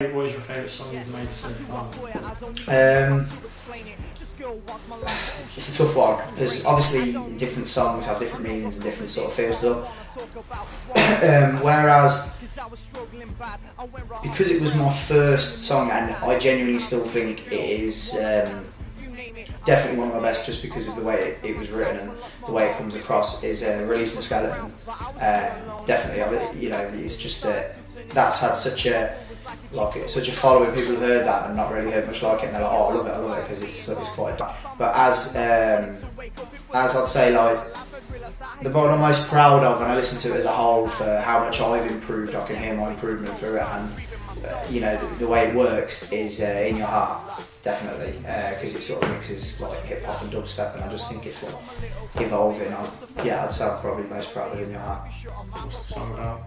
What is your favourite song you've made so far? It's a tough one because obviously different songs have different meanings and different sort of feels to them. Whereas because it was my first song, and I genuinely still think it is definitely one of my best, just because of the way it was written and the way it comes across, is Releasing Skeleton. Definitely, you know, it's just that that's had such a following. People have heard that and not really heard much like it, and they're like, oh, I love it, because it's quite dark. But as I'd say, like, the one I'm most proud of, and I listen to it as a whole for how much I've improved, I can hear my improvement through it, and you know, the way it works is In Your Heart, definitely, because it sort of mixes like hip hop and dubstep, and I just think it's like evolving. I'd say I'm probably most proud of In Your Heart. What's the song about?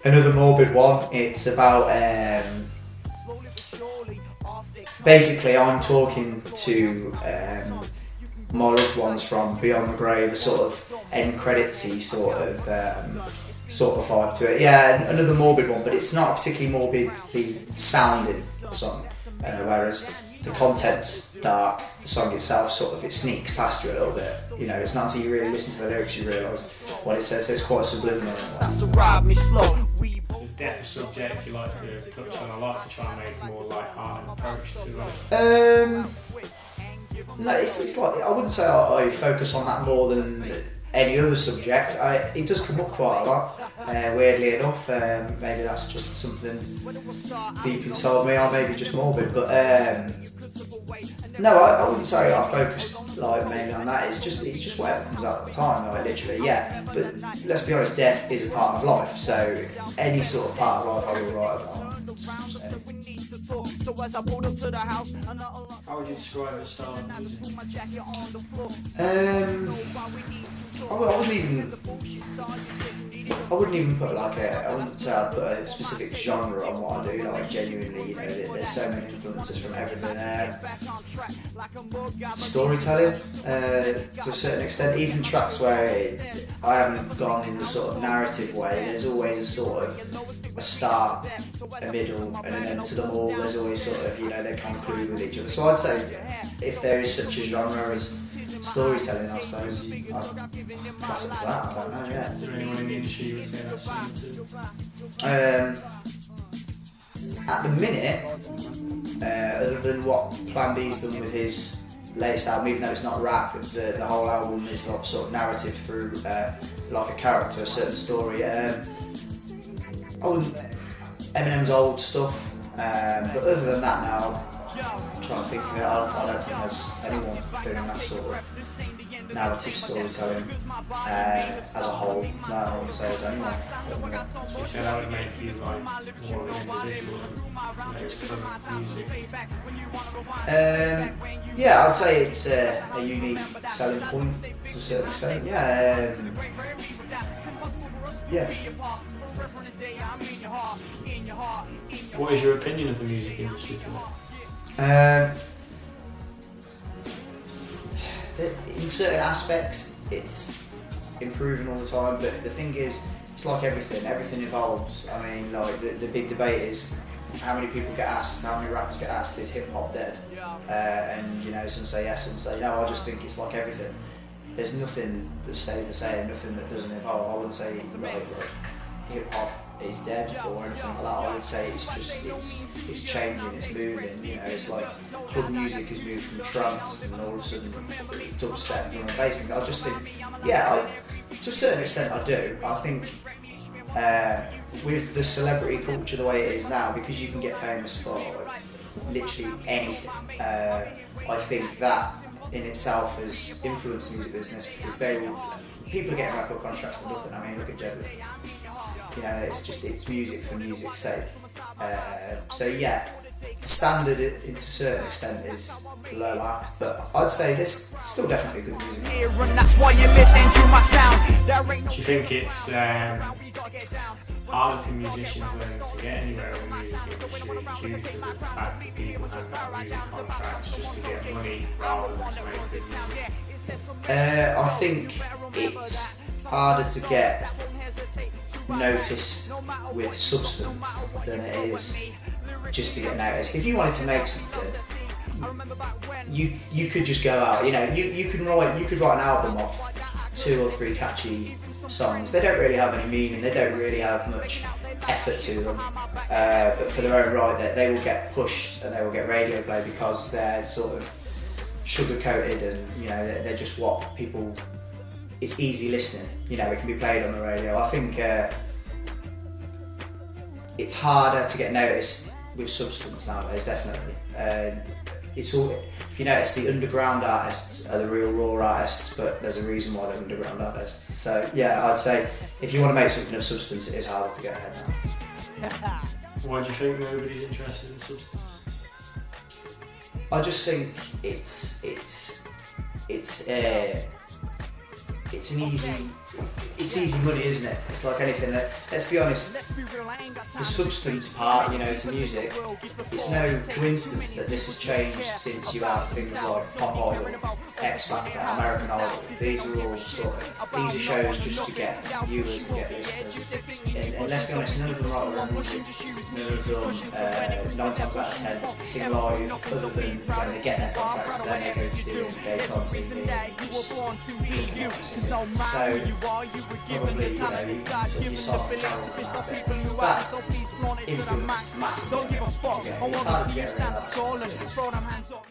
Another morbid one. It's about basically I'm talking to my loved ones from beyond the grave, a sort of end creditsy sort of vibe to it. Yeah, another morbid one, but it's not a particularly morbidly sounding song. Whereas the content's dark, the song itself it sneaks past you a little bit. You know, it's not until you really listen to the lyrics you realise what it says. So it's quite subliminal. Is death a subject you like to touch on a lot, to try and make a more light-hearted approach to it? No, it's like, I wouldn't say I focus on that more than any other subject. It does come up quite a lot, weirdly enough. Maybe that's just something deep inside me, or maybe just morbid. But no, I wouldn't say I focus like mainly on that. It's just whatever comes out at the time, like, literally. Yeah, but let's be honest, death is a part of life. So any sort of part of life I will write about. How would you describe the style of music? I wouldn't even put I wouldn't say I'd put a specific genre on what I do. Like, genuinely, you know, there's so many influences from everything. Storytelling, to a certain extent, even tracks where I haven't gone in the sort of narrative way. There's always a sort of a start, a middle, and an end to them all. There's always sort of, you know, they conclude with each other. So I'd say if there is such a genre as storytelling, I suppose I'd class it as that. I don't know. Yeah. Is there anyone in the industry you would say that's similar to? At the minute, other than what Plan B's done with his latest album, even though it's not rap, the whole album is like sort of narrative through like a character, a certain story. Eminem's old stuff, but other than that now, I'm trying to think of it, I don't think there's anyone doing that sort of narrative storytelling as a whole. No, I wouldn't say there's anyone. So you said that would make you like more of an individual than just cover music? Yeah, I'd say it's a unique selling point to a certain extent. Yeah. Yeah. What is your opinion of the music industry today? In certain aspects, it's improving all the time, but the thing is, it's like everything evolves. I mean, like, the big debate is how many people get asked, how many rappers get asked, is hip hop dead? And, you know, some say yes, some say no. I just think it's like everything. There's nothing that stays the same, nothing that doesn't evolve. I wouldn't say like hip hop is dead or anything like that. I would say it's changing, it's moving. You know, it's like club music has moved from trance and all of a sudden dubstep, drum and bass. I just think, yeah, to a certain extent I do. I think with the celebrity culture the way it is now, because you can get famous for literally anything, I think that in itself has influenced the music business, because people are getting record contracts for nothing. I mean, look at Jedward. You know, it's music for music's sake. So yeah, the standard to a certain extent is lower, but I'd say there's still definitely good music. Do you think it's harder for musicians to get anywhere in the music industry due to the fact that people have music contracts just to get money rather than to make good music? I think it's harder to get noticed with substance than it is just to get noticed. If you wanted to make something, you could just go out. You know, you could write an album off 2 or 3 catchy songs. They don't really have any meaning. They don't really have much effort to them. But for their own right, they will get pushed and they will get radio play because they're sort of sugar coated and you know they're just what people. It's easy listening. You know, it can be played on the radio. I think it's harder to get noticed with substance nowadays. Definitely. It's all. If you notice, the underground artists are the real raw artists, but there's a reason why they're underground artists. So yeah, I'd say if you want to make something of substance, it is harder to get ahead now. Why do you think nobody's interested in substance? I just think it's easy money, isn't it? It's like anything. Let's be honest, the substance part, you know, to music, it's no coincidence that this has changed since you have things like Pop Idol, X Factor, American Idol. These are all these are shows just to get viewers and get listeners. And let's be honest, none of them write their own music. None of them, 9 times out of 10, sing live, other than when they get their contract, and then they go to do daytime TV, just looking at singing. So, probably, you know, you saw Carol and that bit. That influence is massive to get. It's harder to get around that.